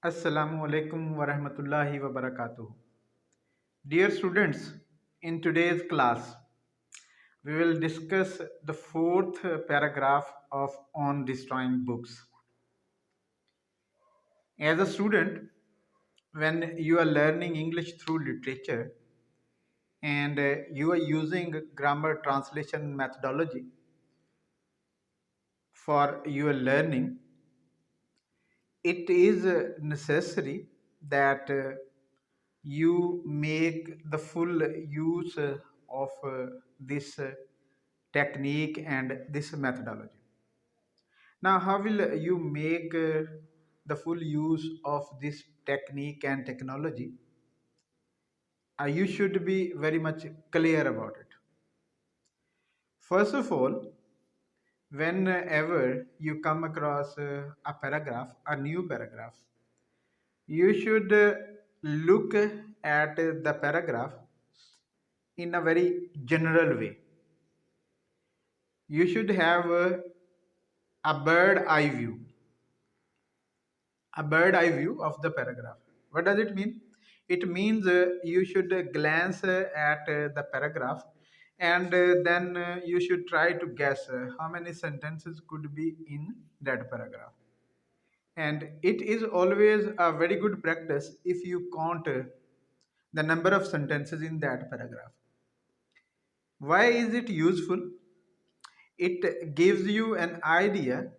Assalamu alaikum wa rahmatullahi wa barakatuh. Dear students, in today's class, we will discuss the fourth paragraph of On Destroying Books. As a student, when you are learning English through literature and you are using grammar translation methodology for your learning, it is necessary that you make the full use of this technique and this methodology. Now, how will you make the full use of this technique and technology? You should be very much clear about it. First of all, whenever you come across a paragraph, a new paragraph, you should look at the paragraph in a very general way. You should have a bird eye view, of the paragraph. What does it mean? It means you should glance at the paragraph, and then you should try to guess how many sentences could be in that paragraph. And it is always a very good practice if you count the number of sentences in that paragraph. Why is it useful? It gives you an idea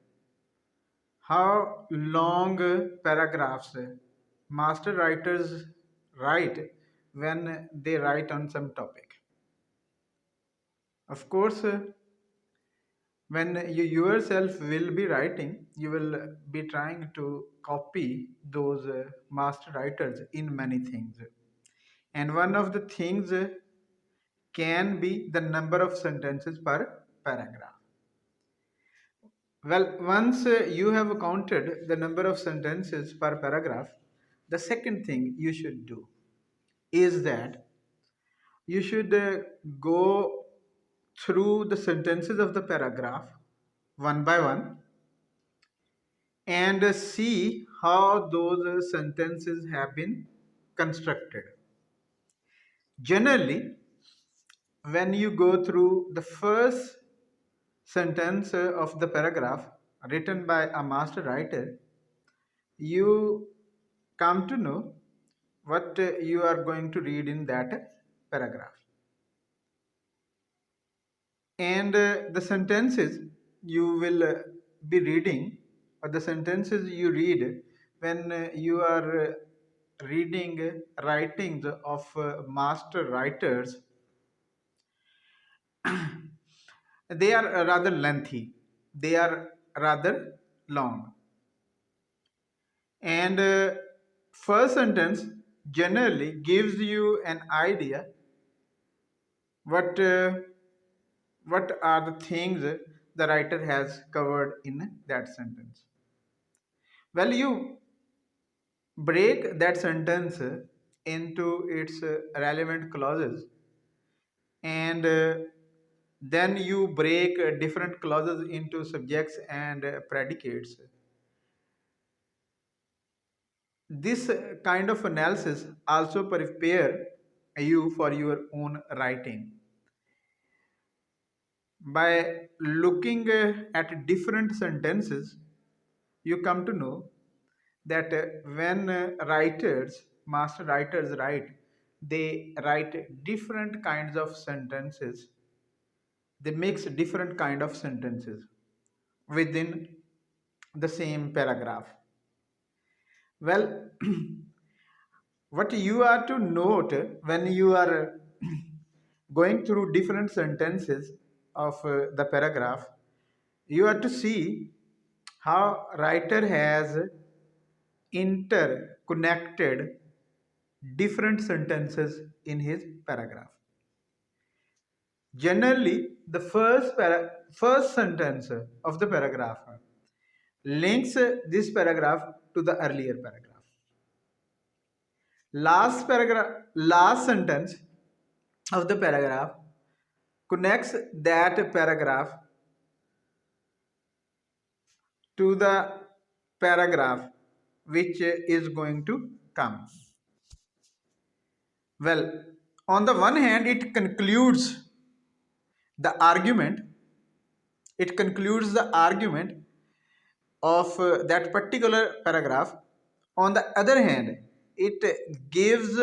how long paragraphs master writers write when they write on some topic. Of course, when you yourself will be writing, you will be trying to copy those master writers in many things. And one of the things can be the number of sentences per paragraph. Well, once you have counted the number of sentences per paragraph, the second thing you should do is that you should go through the sentences of the paragraph one by one and see how those sentences have been constructed. Generally, when you go through the first sentence of the paragraph written by a master writer, you come to know what you are going to read in that paragraph. And the sentences you will be reading, or the sentences you read when you are reading writings of master writers, they are rather lengthy, they are rather long. And first sentence generally gives you an idea what what are the things the writer has covered in that sentence. Well, you break that sentence into its relevant clauses, and then you break different clauses into subjects and predicates. This kind of analysis also prepare you for your own writing. By looking at different sentences, you come to know that when master writers write, they write different kinds of sentences. They mix different kind of sentences within the same paragraph. Well, what you are to note when you are going through different sentences of the paragraph, you are to see how writer has interconnected different sentences in his paragraph. Generally, the first sentence of the paragraph links this paragraph to the earlier paragraph. Last sentence of the paragraph connects that paragraph to the paragraph which is going to come. Well, on the one hand, it concludes the argument. It concludes the argument of that particular paragraph. On the other hand, it gives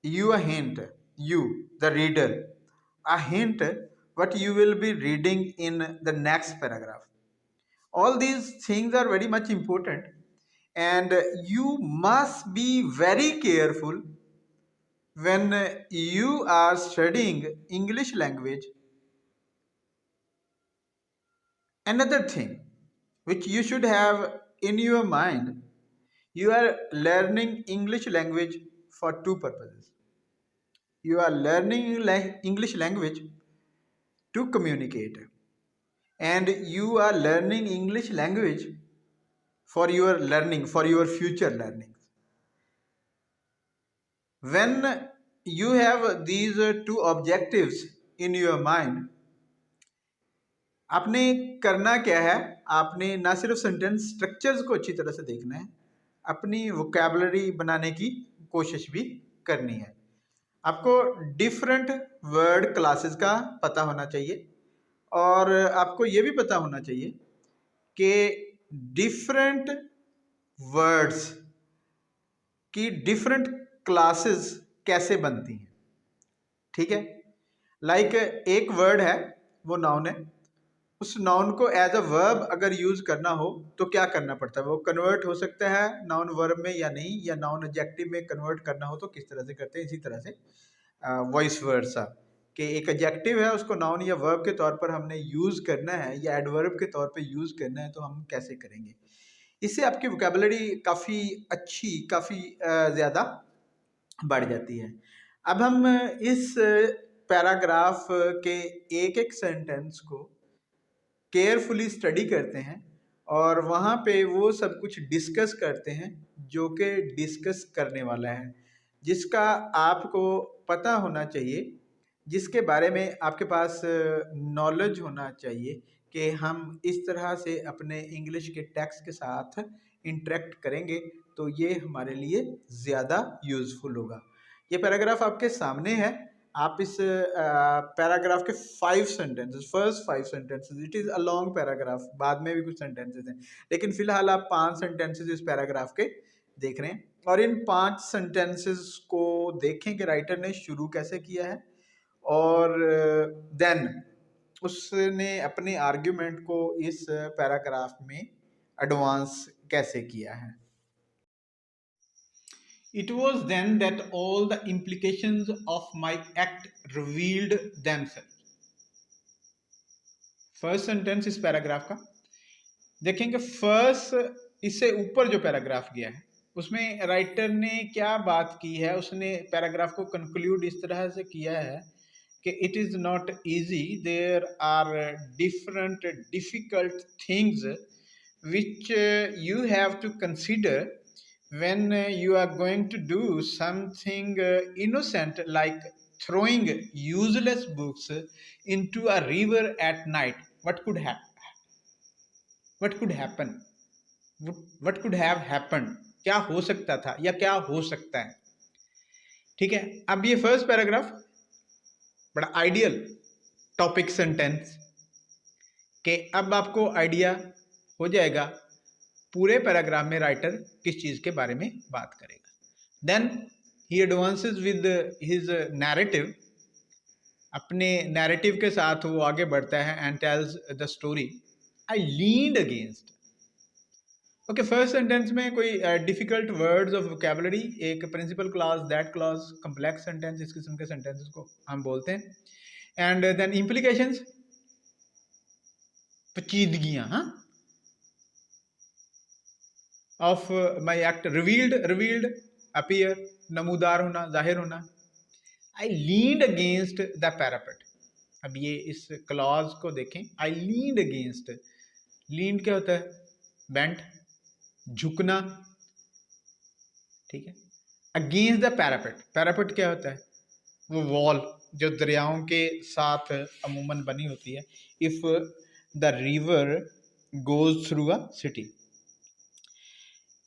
you a hint, you, the reader, a hint what you will be reading in the next paragraph. All these things are very much important, and you must be very careful when you are studying English language. Another thing which you should have in your mind, you are learning English language for two purposes. You are learning English language to communicate, and you are learning English language for your learning, for your future learning. When you have these two objectives in your mind, आपने करना क्या है, आपने ना सिर्फ sentence structures को अच्छी तरह से देखना है, अपनी वोकैबुलरी बनाने की कोशिश भी करनी है। आपको डिफरेंट वर्ड क्लासेस का पता होना चाहिए, और आपको ये भी पता होना चाहिए कि डिफरेंट वर्ड्स की डिफरेंट क्लासेस कैसे बनती हैं। ठीक है, लाइक एक वर्ड है, वो नाउन है, उस नाउन को एज अ वर्ब अगर यूज करना हो तो क्या करना पड़ता है, वो कन्वर्ट हो सकता है नाउन वर्ब में या नहीं, या नाउन एडजेक्टिव में कन्वर्ट करना हो तो किस तरह से करते हैं। इसी तरह से वॉइस वर्सा कि एक एडजेक्टिव है, उसको नाउन या वर्ब के तौर पर हमने यूज करना है या एडवर्ब के तौर पे यूज करना है, तो हम कैसे करेंगे। इससे आपकी वोकैबुलरी काफ़ी अच्छी, काफ़ी ज़्यादा बढ़ जाती है। अब हम इस पैराग्राफ के एक एक सेंटेंस को केयरफुली स्टडी करते हैं, और वहाँ पे वो सब कुछ डिस्कस करते हैं जो कि डिस्कस करने वाला है, जिसका आपको पता होना चाहिए, जिसके बारे में आपके पास नॉलेज होना चाहिए कि हम इस तरह से अपने इंग्लिश के टेक्स्ट के साथ इंटरेक्ट करेंगे तो ये हमारे लिए ज़्यादा यूज़फुल होगा। ये पैराग्राफ आपके सामने है, आप इस पैराग्राफ के 5 sentences, first 5 sentences, it is a long paragraph, बाद में भी कुछ सेंटेंसेस हैं, लेकिन फिलहाल आप 5 सेंटेंसेस इस पैराग्राफ के देख रहे हैं, और इन 5 सेंटेंसेस को देखें कि राइटर ने शुरू कैसे किया है, और देन उसने अपने आर्ग्यूमेंट को इस पैराग्राफ में एडवांस कैसे किया है। It was then that all the implications of my act revealed themselves. First sentence इस पैराग्राफ का देखेंगे। फर्स्ट इससे ऊपर जो पैराग्राफ गया है उसमें राइटर ने क्या बात की है, उसने पैराग्राफ को कंक्लूड इस तरह से किया है कि it is not easy, there are different difficult things which you have to consider when you are going to do something innocent like throwing useless books into a river at night. What could happen? What could happen? What could have happened? क्या हो सकता था या क्या हो सकता है। ठीक है, अब ये फर्स्ट पैराग्राफ बड़ा आइडियल टॉपिक सेंटेंस के अब आपको आइडिया हो जाएगा पूरे पैराग्राफ में राइटर किस चीज के बारे में बात करेगा। Then he advances with his narrative, अपने नैरेटिव के साथ वो आगे बढ़ता है and tells the story I leaned against. Okay, first sentence में कोई डिफिकल्ट वर्ड्स ऑफ वोकैबुलरी, एक principal clause, that clause, complex sentence, इस किस्म के सेंटेंसेस को हम बोलते हैं। एंड देन इम्प्लीकेशंस, पेचीदगियां, हाँ, of my act, revealed appear, नमूदार होना, जाहिर होना। I leaned against the parapet. अब ये इस क्लॉज को देखें, आई लीन्ड अगेंस्ट, लीन्ड क्या होता है, बेंट, झुकना, ठीक है। अगेंस्ट द पैरापेट, पैरापेट क्या होता है, वो वॉल जो दरियाओं के साथ अमूमन बनी होती है। If the river goes through a city,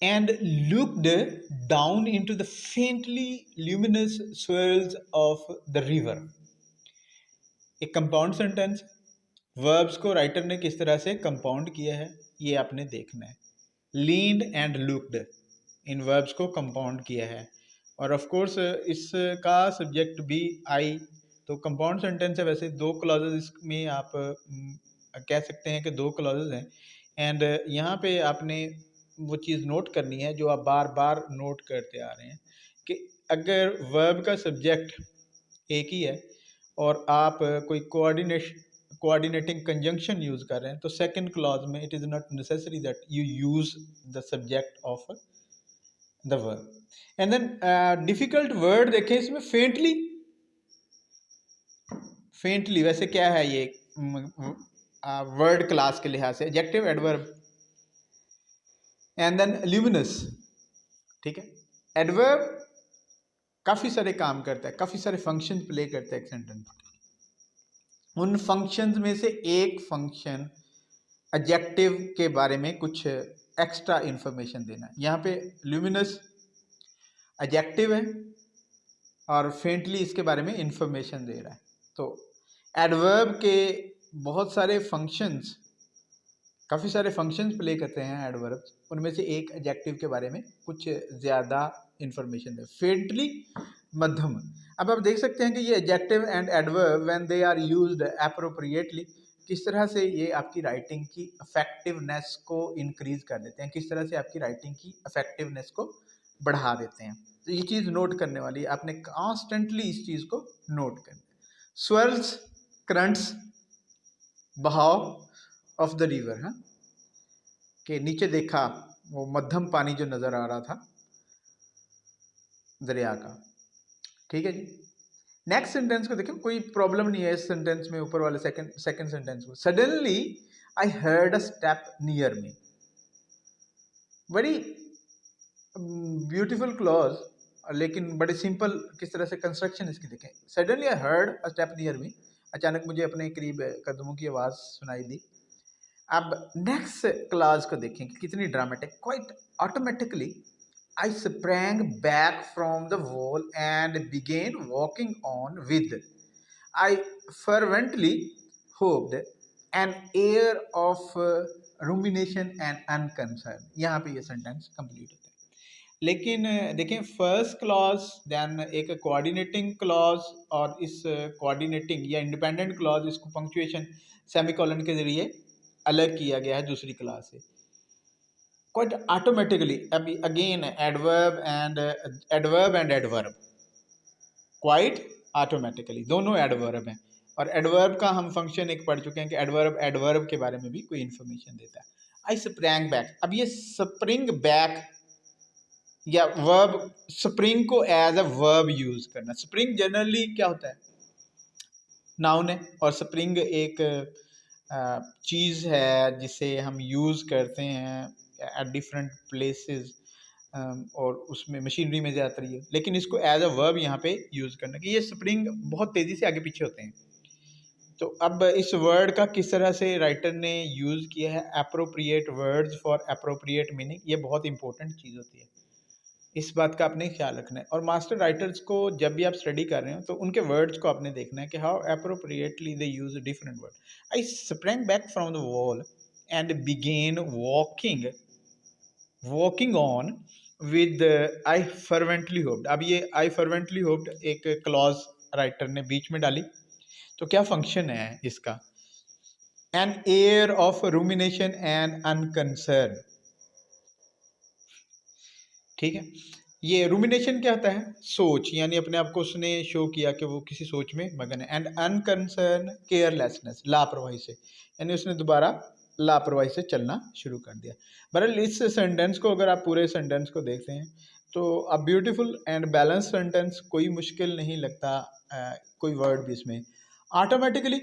and looked down into the faintly luminous swirls of the river. एक कंपाउंड सेंटेंस, वर्ब्स को राइटर ने किस तरह से कंपाउंड किया है ये आपने देखना है. Leaned and looked, in verbs को कंपाउंड किया है. और ऑफ कोर्स इसका सब्जेक्ट भी आई, तो कंपाउंड सेंटेंस है. वैसे दो क्लॉजेज इसमें आप कह सकते हैं कि दो क्लॉजेज हैं. एंड यहाँ पे आपने वो चीज़ नोट करनी है जो आप बार बार नोट करते आ रहे हैं कि अगर वर्ब का सब्जेक्ट एक ही है और आप कोई कोऑर्डिनेटिंग कंजंक्शन यूज कर रहे हैं तो सेकंड क्लॉज में it is not necessary that you use the subject of the verb. And then difficult word देखें इसमें, फेंटली. फेंटली वैसे क्या है ये वर्ड क्लास के लिहाज से? Adjective, adverb. And then luminous. ठीक है, एडवर्ब काफ़ी सारे काम करता है, काफ़ी सारे फंक्शन प्ले करता है एक सेंटेंस. उन फंक्शंस में से एक फंक्शन एडजेक्टिव के बारे में कुछ एक्स्ट्रा इंफॉर्मेशन देना है. यहाँ पे ल्यूमिनस एडजेक्टिव है और फेंटली इसके बारे में इंफॉर्मेशन दे रहा है. तो एडवर्ब के बहुत सारे फंक्शंस, काफ़ी सारे फंक्शंस प्ले करते हैं एडवर्ब्स. उनमें से एक एडजेक्टिव के बारे में कुछ ज़्यादा इंफॉर्मेशन दे. फेंटली मध्यम. अब आप देख सकते हैं कि ये adjective and adverb when they are used appropriately किस तरह से ये आपकी राइटिंग की इफेक्टिवनेस को इंक्रीज कर देते हैं, किस तरह से आपकी राइटिंग की इफेक्टिवनेस को बढ़ा देते हैं. तो ये चीज़ नोट करने वाली है, आपने कॉन्स्टेंटली इस चीज़ को नोट करना. स्वर्ल्स, करंट्स, बहाव ऑफ द रिवर. हाँ, के नीचे देखा वो मध्यम पानी जो नज़र आ रहा था दरिया का. ठीक है जी. नेक्स्ट सेंटेंस को देखें, कोई प्रॉब्लम नहीं है इस सेंटेंस में. ऊपर वाले सेकंड सेंटेंस को, suddenly I heard a step near me. बड़ी ब्यूटीफुल क्लॉज, लेकिन बड़े सिंपल किस तरह से कंस्ट्रक्शन इसकी देखें. Suddenly I heard a step near me, अचानक मुझे अपने करीब कदमों की आवाज़ सुनाई दी. अब नेक्स्ट क्लॉज को देखें कि कितनी dramatic. Quite automatically I sprang back from the wall and began walking on with, I fervently hoped, an air of rumination and unconcern. यहाँ पे ये सेंटेंस कंप्लीट होता है. लेकिन देखें फर्स्ट क्लॉज, देन एक कोऑर्डिनेटिंग क्लॉज, और इस कोऑर्डिनेटिंग या इंडिपेंडेंट क्लॉज इसको पंक्चुएशन सेमीकोलन के जरिए अलग किया गया है दूसरी क्लास से. क्वाइट ऑटोमेटिकली, अभी again adverb and adverb, quite automatically दोनों एडवर्ब हैं. और एडवर्ब का हम फंक्शन एक पढ़ चुके हैं कि एडवर्ब के बारे में भी कोई इन्फॉर्मेशन देता है. आई स्प्रैंग बैक. अब ये स्प्रिंग बैक या वर्ब, स्प्रिंग को एज अ वर्ब यूज करना. स्प्रिंग जनरली क्या होता है, नाउन है, और स्प्रिंग एक चीज़ है जिसे हम यूज़ करते हैं एट डिफरेंट प्लेसेस, और उसमें मशीनरी में ज़्यादातर ये, लेकिन इसको एज अ वर्ब यहाँ पे यूज़ करना कि ये स्प्रिंग बहुत तेज़ी से आगे पीछे होते हैं. तो अब इस वर्ड का किस तरह से राइटर ने यूज़ किया है, appropriate words for appropriate meaning, ये बहुत इंपॉर्टेंट चीज़ होती है. इस बात का आपने ख्याल रखना है. और मास्टर राइटर्स को जब भी आप स्टडी कर रहे हो तो उनके वर्ड्स को आपने देखना है कि how appropriately they use different word. I sprang back from the wall and began walking on with I fervently hoped. अब ये आई फर्वेंटली होप्ड एक क्लॉज राइटर ने बीच में डाली, तो क्या फंक्शन है इसका, an air of rumination and unconcern. ठीक है, ये रूमिनेशन क्या होता है, सोच, यानी अपने आप को उसने शो किया कि वो किसी सोच में मगन है. एंड अनकंसर्न, केयरलेसनेस, लापरवाही से, यानी उसने दोबारा लापरवाही से चलना शुरू कर दिया. बहरहाल इस सेंटेंस को अगर आप पूरे सेंटेंस को देखते हैं तो a beautiful and balance sentence, कोई मुश्किल नहीं लगता कोई वर्ड भी इसमें. Automatically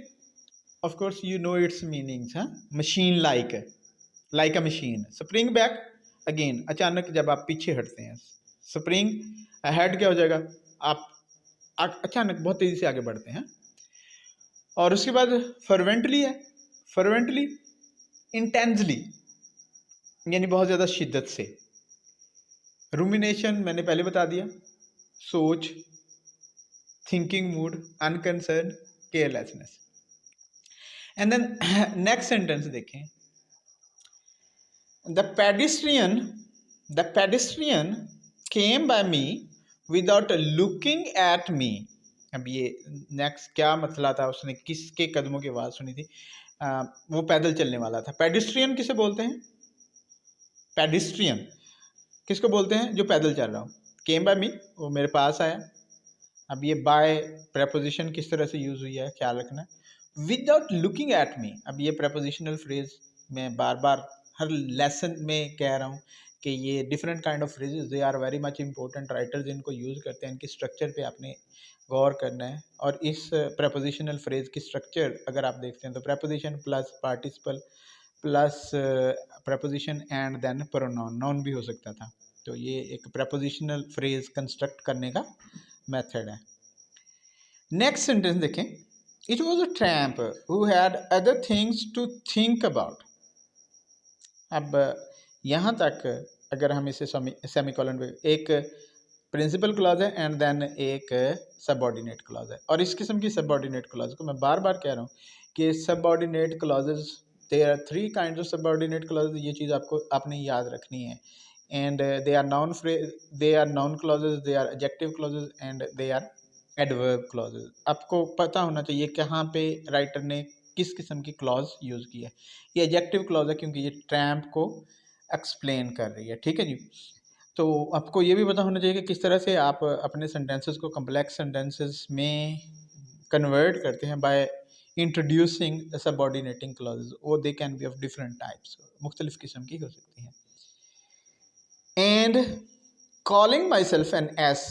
of course you know its meanings. हाँ, machine like a machine. Spring back, again अचानक जब आप पीछे हटते हैं. स्प्रिंग अहेड क्या हो जाएगा, आप अचानक बहुत तेजी से आगे बढ़ते हैं. और उसके बाद फर्वेंटली है, फर्वेंटली इंटेंसली, यानी बहुत ज़्यादा शिद्दत से. रूमिनेशन मैंने पहले बता दिया, सोच, thinking mood, unconcern, carelessness. And then next sentence देखें, the pedestrian came by me without looking at me. अब ये नेक्स्ट क्या मतलब था, उसने किसके कदमों की आवाज़ सुनी थी? वो पैदल चलने वाला था। पेडिस्ट्रियन किसे बोलते हैं? पेडिस्ट्रियन किसको बोलते हैं? जो पैदल चल रहा हो। केम बाय मी, वो मेरे पास आया। अब ये बाय प्रेपोजिशन किस तरह से यूज़ हुई है ख्याल रखना। विदाउट लुकिंग एट मी, अब ये प्रेपोजिशनल फ्रेज मैं बार बार हर लेसन में कह रहा हूँ कि ये different kind of phrases, they are very much important. Writers इनको यूज़ करते हैं, इनके स्ट्रक्चर पे आपने गौर करना है। और इस प्रेपोजिशनल फ्रेज की स्ट्रक्चर अगर आप देखते हैं तो preposition plus participle plus preposition and then pronoun, noun भी हो सकता था। तो ये एक प्रेपोजिशनल फ्रेज कंस्ट्रक्ट करने का मेथड है। नेक्स्ट सेंटेंस देखें, it was a tramp who had other things to think about. अब यहाँ तक अगर हम इसे सेमीकोलन पे, एक प्रिंसिपल क्लॉज है एंड देन एक सबऑर्डिनेट क्लॉज है। और इस किस्म की सबऑर्डिनेट क्लॉज को मैं बार बार कह रहा हूँ कि subordinate clauses, there are 3 kinds of subordinate clauses. ये चीज़ आपने याद रखनी है। And they are noun clauses, they are adjective clauses and they are adverb clauses. आपको पता होना चाहिए कहाँ पे राइटर ने किस किस्म की क्लॉज यूज़ की है। ये एडजेक्टिव क्लॉज है क्योंकि ये ट्रैम्प को एक्सप्लेन कर रही है, ठीक है जी। तो आपको ये भी पता होना चाहिए कि किस तरह से आप अपने सेंटेंसेस को कम्प्लेक्स सेंटेंसेस में कन्वर्ट करते हैं by introducing the subordinating clauses. वो they can be of different types, मुख्तलिफ किस्म की हो सकती हैं। And calling myself N S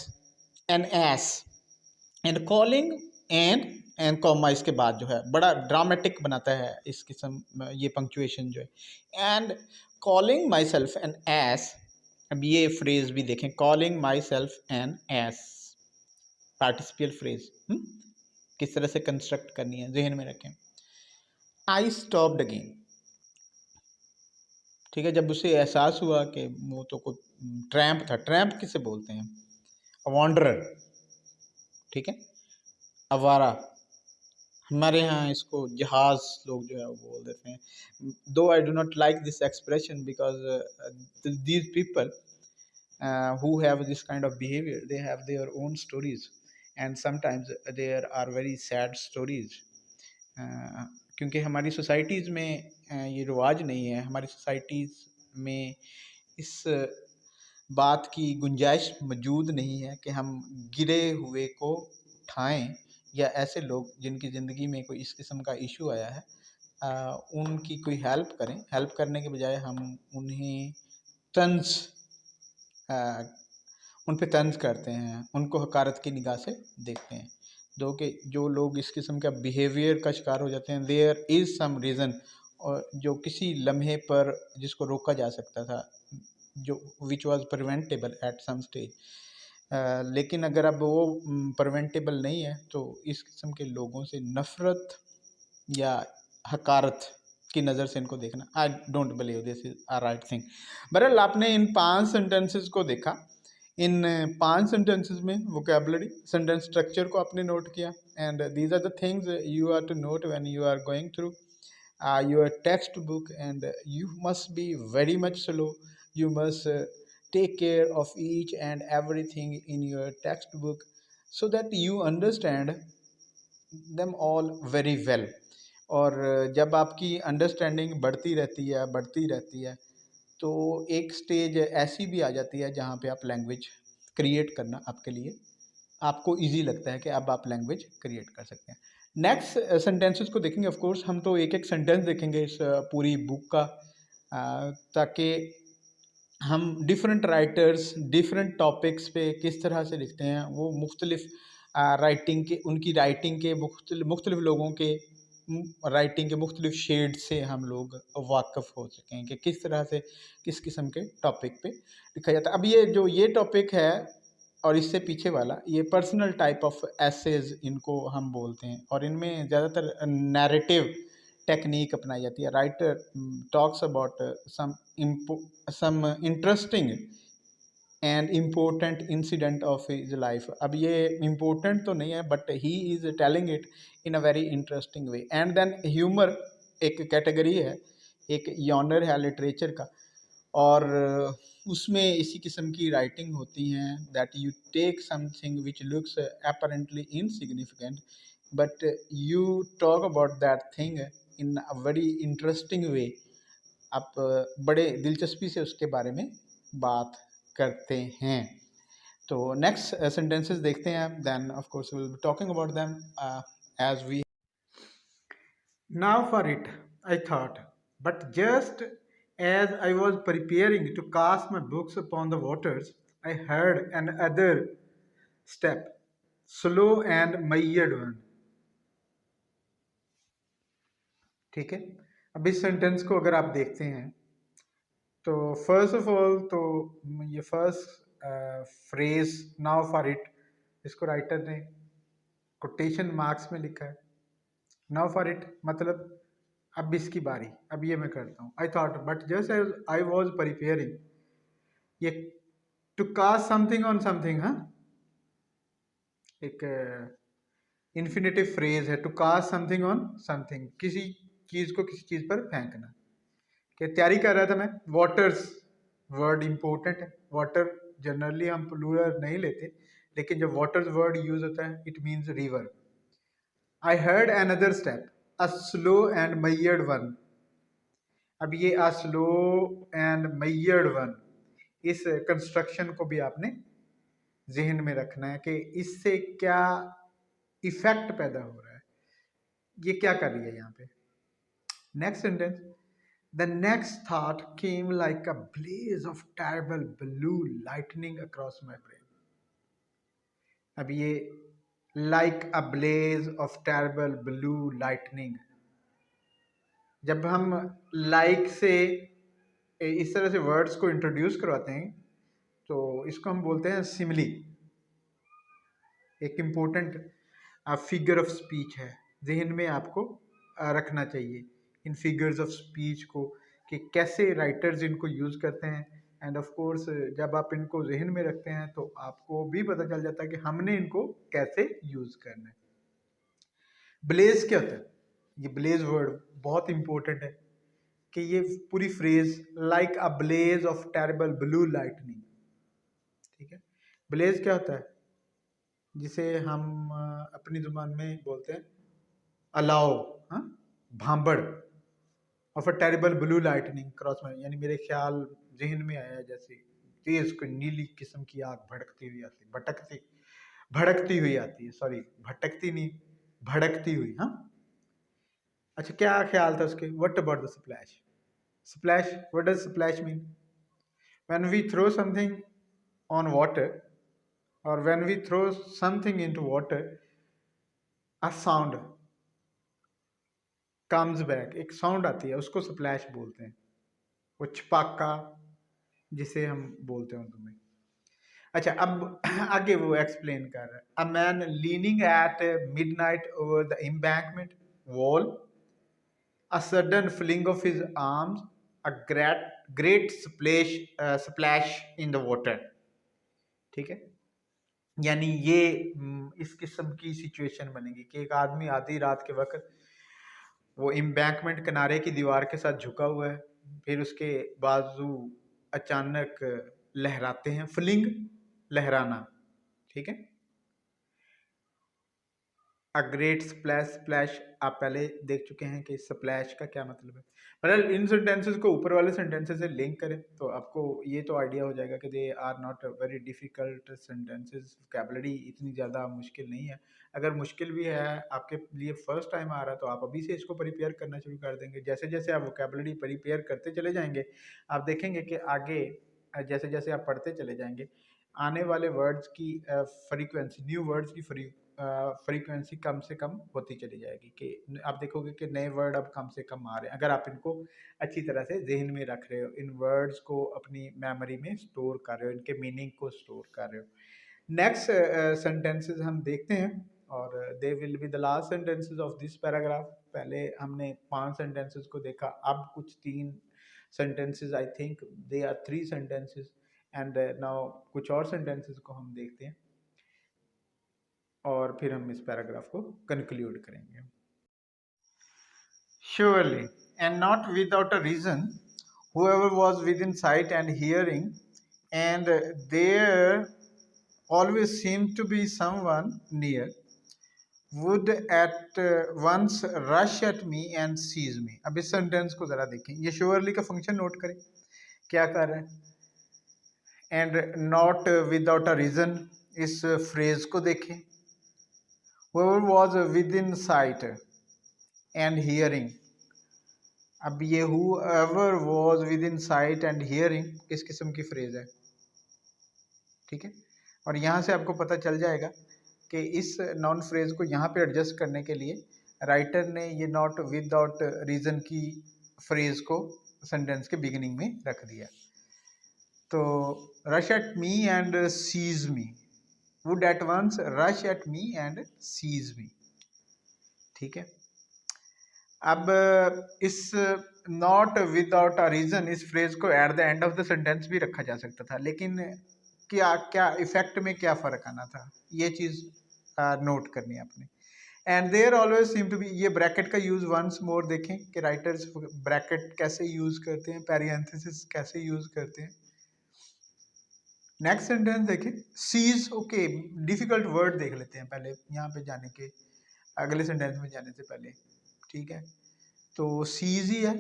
and calling and comma इसके बाद जो है बड़ा ड्रामेटिक बनाता है इस किस्म, ये पंक्चुएशन जो है। And calling myself N S, अब ये फ्रेज भी देखें, calling myself N S, participial phrase किस तरह से कंस्ट्रक्ट करनी है जहन में रखें। आई स्टॉप्ड अगेन, ठीक है, जब उसे एहसास हुआ कि वो तो कोई ट्रैम्प था। ट्रैम्प किसे बोलते हैं? वॉन्डरर, ठीक है, अवारा। हमारे यहाँ इसको जहाज लोग जो है वो बोल देते हैं। दो I do not like this expression because these people who have this kind of behavior, they have their own stories and sometimes there are very sad stories. क्योंकि हमारी सोसाइटीज़ में ये रिवाज नहीं है, हमारी सोसाइटीज़ में इस बात की गुंजाइश मौजूद नहीं है कि हम गिरे हुए को उठाएं या ऐसे लोग जिनकी ज़िंदगी में कोई इस किस्म का इशू आया है उनकी कोई हेल्प करें। हेल्प करने के बजाय हम उन्हें तंज उन पे तंज करते हैं, उनको हकारत की निगाह से देखते हैं। जो लोग इस किस्म का बिहेवियर का शिकार हो जाते हैं, देयर इज़ सम रीज़न, और जो किसी लम्हे पर जिसको रोका जा सकता था, जो which was preventable at some stage. लेकिन अगर अब वो प्रिवेंटेबल नहीं है तो इस किस्म के लोगों से नफ़रत या हकारत की नज़र से इनको देखना, I don't believe this is a right thing. बहरहाल आपने इन 5 सेंटेंसेस को देखा। इन 5 सेंटेंसेस में वोकैबुलरी, सेंटेंस स्ट्रक्चर को आपने नोट किया। And these are the things you are to note when you are going through your textbook. And you must be very much slow, you must take care of each and everything in your textbook so that you understand them all very well. और जब आपकी understanding बढ़ती रहती है तो एक stage ऐसी भी आ जाती है जहाँ पे आप लैंग्वेज क्रिएट करना आपके लिए आपको इजी लगता है कि अब आप लैंग्वेज क्रिएट कर सकते हैं। नेक्स्ट सेंटेंसेस को देखेंगे। ऑफ कोर्स हम तो एक एक सेंटेंस देखेंगे इस पूरी बुक का, ताकि हम डिफरेंट राइटर्स डिफरेंट टॉपिक्स पे किस तरह से लिखते हैं वो मुख्तलिफ राइटिंग के, उनकी राइटिंग के मुख्तलिफ लोगों के राइटिंग के मुख्तलिफ शेड से हम लोग वाकिफ़ हो सकें कि किस तरह से किस किस्म के टॉपिक पे लिखा जाता है। अब ये टॉपिक है और इससे पीछे वाला, ये पर्सनल टाइप ऑफ एसेज इनको हम बोलते हैं, और इनमें ज़्यादातर नैरेटिव टेक्निक अपनाई जाती है। Writer talks about some interesting and important incident of his life. अब ये इम्पोर्टेंट तो नहीं है but he is telling it in a very interesting way. And then humour एक कैटेगरी है, एक यॉनर है लिटरेचर का, और उसमें इसी किस्म की राइटिंग होती हैं that you take something which looks apparently insignificant but you talk about that thing in a very interesting way. आप बड़े दिलचस्पी से उसके बारे में बात करते हैं। तो नेक्स्ट सेंटेंसेस देखते हैं, then of course will be talking about them as we. Now for it, I thought, but just as I was preparing to cast my books upon the waters, I heard another step, slow and measured one. ठीक है, अब इस sentence को अगर आप देखते हैं तो फर्स्ट ऑफ ऑल तो ये first phrase now for it, इसको राइटर ने कोटेशन मार्क्स में लिखा है। नाउ फॉर इट मतलब अब इसकी बारी, अब ये मैं करता हूँ। I thought but just I was preparing, ये to cast something on something, हाँ एक इन्फिनेटिव फ्रेज है, to cast something on something, किसी चीज को किसी चीज पर फेंकना। कि तैयारी कर रहा था मैं, वाटर्स वर्ड इंपॉर्टेंट है। वाटर जनरली हम प्लूरल नहीं लेते, लेकिन जब वाटर्स वर्ड यूज होता है it means river. I heard another step, a slow and measured one. अब ये a slow and measured one, इस कंस्ट्रक्शन को भी आपने जहन में रखना है कि इससे क्या इफेक्ट पैदा हो रहा है, ये क्या कर रही है यहाँ पे। Next sentence, the next thought came like a blaze of terrible blue lightning across my brain. अब ये like a blaze of terrible blue lightning, जब हम लाइक से इस तरह से वर्ड्स को इंट्रोड्यूस करवाते हैं तो इसको हम बोलते हैं सिमिली। एक इम्पोर्टेंट फिगर ऑफ स्पीच है, जहन में आपको रखना चाहिए इन फिगर्स ऑफ स्पीच को, कि कैसे राइटर्स इनको यूज़ करते हैं। एंड ऑफ कोर्स जब आप इनको जहन में रखते हैं तो आपको भी पता चल जाता है कि हमने इनको कैसे यूज़ करना है। ब्लेज क्या होता है, ये ब्लेज वर्ड बहुत इंपॉर्टेंट है कि ये पूरी phrase like a blaze of terrible blue lightning, ठीक है। ब्लेज क्या होता है, जिसे हम अपनी जुबान में बोलते हैं अलाव, हाँ, भांबड़ of a terrible blue lightning cross में, यानी मेरे ख्याल जहन में आया जैसे तेज कोई नीली किस्म की आग भड़कती हुई आती, भड़कती हुई आती है, सॉरी भटकती नहीं, भड़कती हुई, हाँ। अच्छा क्या ख्याल था उसके, what about the splash. Splash, what does splash mean, when we throw something on water or when we throw something into water, a sound comes back, एक साउंड आती है, उसको स्प्लैश बोलते हैं। वो छपाका जिसे हम बोलते हैं उर्दू में। अच्छा अब आगे वो एक्सप्लेन कर रहा है, a man leaning at midnight over the embankment wall, a sudden fling of his arms, a great splash in the water. ठीक है, यानी ये इस किस्म की सिचुएशन बनेगी कि एक आदमी आधी रात के वक्त वो एम्बैंकमेंट किनारे की दीवार के साथ झुका हुआ है, फिर उसके बाजू अचानक लहराते हैं, फ्लिंग लहराना, ठीक है। अ ग्रेट स्प्लैश, स्प्लैश आप पहले देख चुके हैं कि स्प्लैश का क्या मतलब है। मतलब इन सेंटेंसेस को ऊपर वाले सेंटेंसेस से लिंक करें तो आपको ये तो आइडिया हो जाएगा कि they are not very difficult sentences, vocabulary इतनी ज़्यादा मुश्किल नहीं है। अगर मुश्किल भी है आपके लिए फर्स्ट टाइम आ रहा है तो आप अभी से इसको प्रिपेयर करना शुरू कर देंगे। जैसे जैसे आप वोकैबुलरी प्रिपेयर करते चले जाएंगे आप देखेंगे कि आगे जैसे जैसे आप पढ़ते चले जाएंगे आने वाले वर्ड्स की फ्रीक्वेंसी, न्यू वर्ड्स की फ्रीक्वेंसी कम से कम होती चली जाएगी, कि आप देखोगे कि नए वर्ड अब कम से कम आ रहे हैं अगर आप इनको अच्छी तरह से जहन में रख रहे हो, इन वर्ड्स को अपनी मेमोरी में स्टोर कर रहे हो, इनके मीनिंग को स्टोर कर रहे हो। नेक्स्ट सेंटेंसेस हम देखते हैं और they will be the last sentences of this paragraph. पहले हमने 5 सेंटेंसेस को देखा, अब कुछ 3 sentences, I think they are 3 sentences, and now कुछ और सेंटेंसेस को हम देखते हैं और फिर हम इस पैराग्राफ को कंक्लूड करेंगे। Surely, and not without a reason, whoever was within sight and hearing, and there always seemed to be someone near, would at once rush at me and seize me। अब इस sentence को जरा देखें, ये surely का function note करें, क्या कर रहे हैं, and not without a reason, इस फ्रेज को देखें, whoever was within sight and hearing। अब ये whoever was within sight and hearing किस किस्म की फ्रेज है, ठीक है। और यहाँ से आपको पता चल जाएगा कि इस नॉन फ्रेज को यहाँ पे एडजस्ट करने के लिए राइटर ने ये नॉट विदाउट रीजन की फ्रेज को सेंटेंस के बिगिनिंग में रख दिया। तो rush at me and seize me, would at once rush at me and seize me, ठीक है। अब इस नॉट विदाउट अ रीजन इस फ्रेज को at the end of the sentence भी रखा जा सकता था, लेकिन क्या क्या इफेक्ट में क्या फर्क आना था, ये चीज नोट करनी है आपने। And there always seem to be, ये ब्रैकेट का यूज वंस मोर देखें कि राइटर्स ब्रैकेट कैसे यूज करते हैं, पैरेंथेसिस कैसे यूज करते हैं। नेक्स्ट सेंटेंस देखें, सीज, ओके डिफिकल्ट वर्ड देख लेते हैं पहले यहाँ पे जाने के, अगले सेंटेंस में जाने से पहले, ठीक है। तो सीज ही है,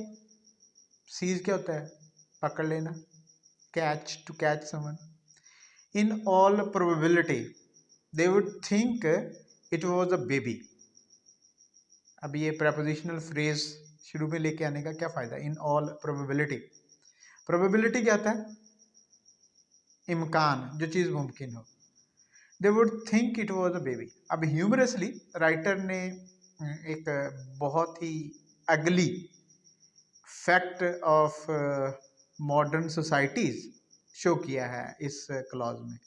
सीज क्या होता है, पकड़ लेना, catch, to catch someone. In all probability they would think it was a baby. अब ये प्रपोजिशनल फ्रेज शुरू में लेके आने का क्या फायदा, इन ऑल प्रोबेबिलिटी, प्रोबेबिलिटी क्या होता है, इम्कान, जो चीज मुमकिन हो। दे would think it was a baby. अब ह्यूमरसली राइटर ने एक बहुत ही अगली fact of modern societies show किया है इस क्लॉज में,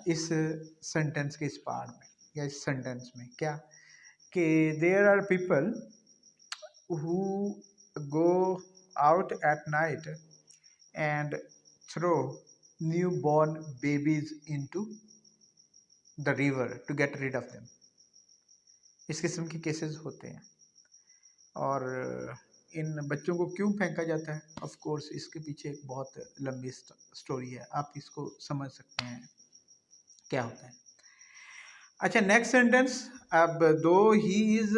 इस सेंटेंस के इस पार्ट में या इस सेंटेंस में, क्या कि there are people who go out at night and throw new born babies into the river to get rid of them. इस किस्म के केसेस होते हैं। और इन बच्चों को क्यों फेंका जाता है, ऑफ कोर्स इसके पीछे एक बहुत लंबी स्टोरी है, आप इसको समझ सकते हैं क्या होता है। अच्छा, नेक्स्ट सेंटेंस, अब दो he is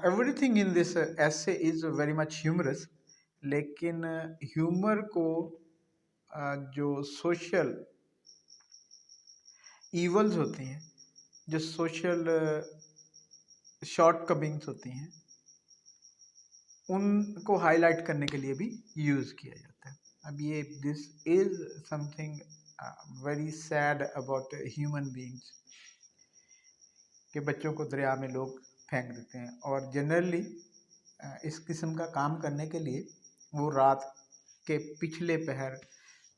everything in this ऐसे इज वेरी मच ह्यूमरस, लेकिन ह्यूमर को जो सोशल ईवल्स होती हैं, जो सोशल शॉर्ट कमिंग्स होती हैं, उनको हाईलाइट करने के लिए भी यूज किया जाता है। अब ये this is something very sad about human beings, कि बच्चों को दरिया में लोग फेंक देते हैं, और जनरली इस किस्म का काम करने के लिए वो रात के पिछले पहर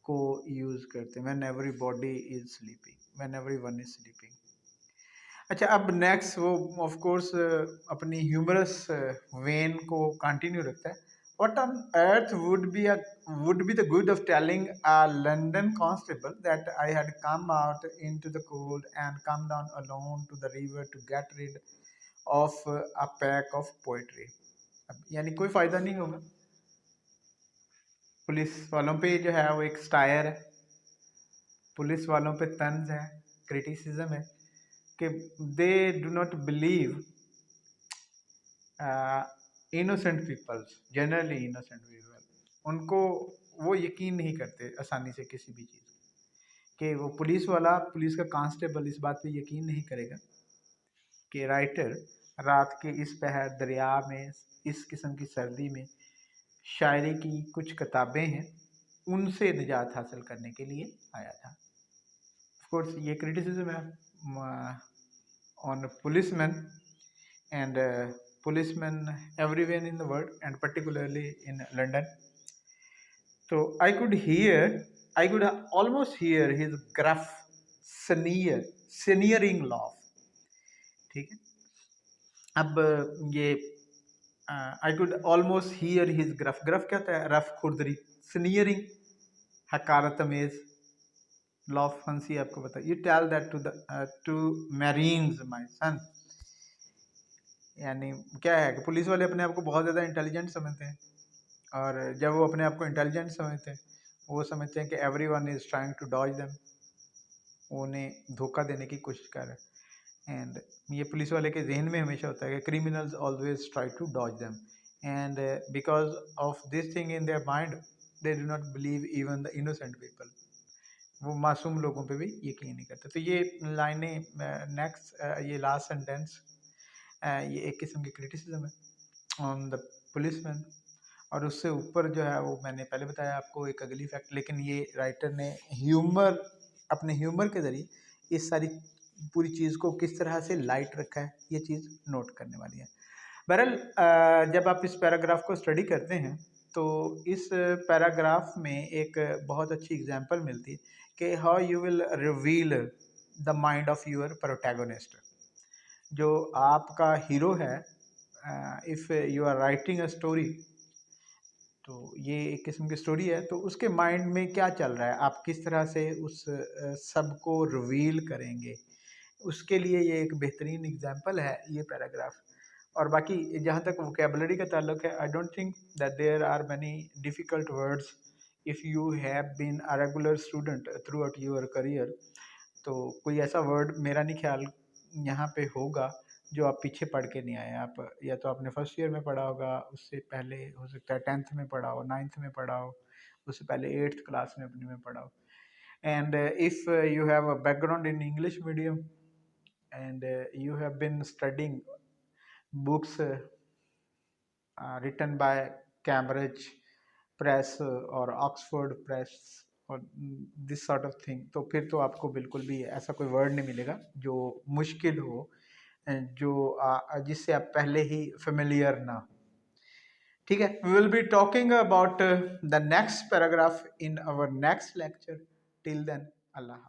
को यूज करते हैं, when everybody is sleeping, when everyone is sleeping. अच्छा, अब नेक्स्ट वो ऑफ कोर्स अपनी ह्यूमरस वेन को कंटिन्यू रखता है। What on earth would be the good of telling a London constable that I had come out into the cold and come down alone to the river to get rid of a pack of poetry। अब यानी कोई फायदा नहीं होगा, police वालों पे जो है वो एक स्टायर है, पुलिस वालों पे तंज है, क्रिटिसिज्म है कि they do not believe innocent peoples, generally innocent people, उनको वो यकीन नहीं करते आसानी से किसी भी चीज़ कि वो पुलिस वाला, पुलिस का कांस्टेबल इस बात पे यकीन नहीं करेगा कि राइटर रात के इस पहर दरिया में इस किस्म की सर्दी में शायरी की कुछ किताबें हैं उनसे निजात हासिल करने के लिए आया था। ऑफ कोर्स ये क्रिटिसिज्म है on policeman and policemen everywhere in the world and particularly in London. So I could almost hear his gruff sneering laugh, ठीक है। अब ये I could almost hear his gruff क्या होता है, रफ खुरदरी, sneering हकारत अमेज, लॉफ फंसी आपको पता है। You tell that to marines my son. यानी क्या है कि पुलिस वाले अपने आप को बहुत ज़्यादा इंटेलिजेंट समझते हैं, और जब वो अपने आप को इंटेलिजेंट समझते हैं, वो समझते हैं कि everyone is trying to dodge them, वो उन्हें धोखा देने की कोशिश कर रहे हैं। एंड ये पुलिस वाले के जहन में हमेशा होता है कि criminals always try to dodge them, and because of this thing in their mind they do not believe even the innocent people. वो मासूम लोगों पे भी यकीन नहीं करते। तो ये लाइनें, नेक्स्ट ये लास्ट सेंटेंस, ये एक किस्म की क्रिटिसिज्म है ऑन द पुलिसमैन। और उससे ऊपर जो है वो मैंने पहले बताया आपको एक अगली फैक्ट, लेकिन ये राइटर ने ह्यूमर, अपने ह्यूमर के ज़रिए इस सारी पूरी चीज़ को किस तरह से लाइट रखा है, ये चीज़ नोट करने वाली है। बहरहाल जब आप इस पैराग्राफ को स्टडी करते हैं तो इस पैराग्राफ में एक बहुत अच्छी एग्जांपल मिलती है कि how you will reveal the mind of your protagonist. जो आपका हीरो है, if you are writing a story, तो ये एक किस्म की स्टोरी है, तो उसके माइंड में क्या चल रहा है, आप किस तरह से उस सब को रिवील करेंगे, उसके लिए ये एक बेहतरीन एग्जांपल है ये पैराग्राफ। और बाकी जहाँ तक वोकेबलरी का ताल्लुक है, I don't think that there are many difficult words if you have been a regular student throughout your career. तो कोई ऐसा वर्ड मेरा नहीं ख्याल यहाँ पे होगा जो आप पीछे पढ़ के नहीं आए। आप या तो आपने फर्स्ट ईयर में पढ़ा होगा, उससे पहले हो सकता है 10th में पढ़ा हो, 9th में पढ़ा हो, उससे पहले 8th क्लास में अपने में पढ़ा हो। And if you have a background in English medium and you have been studying books written by Cambridge Press or Oxford Press और दिस सॉर्ट ऑफ थिंग, तो फिर तो आपको बिल्कुल भी ऐसा कोई वर्ड नहीं मिलेगा जो मुश्किल हो, जो जिससे आप पहले ही फेमिलियर ना हो। ठीक है, we will be talking about the next paragraph in our next lecture. Till then, Allah.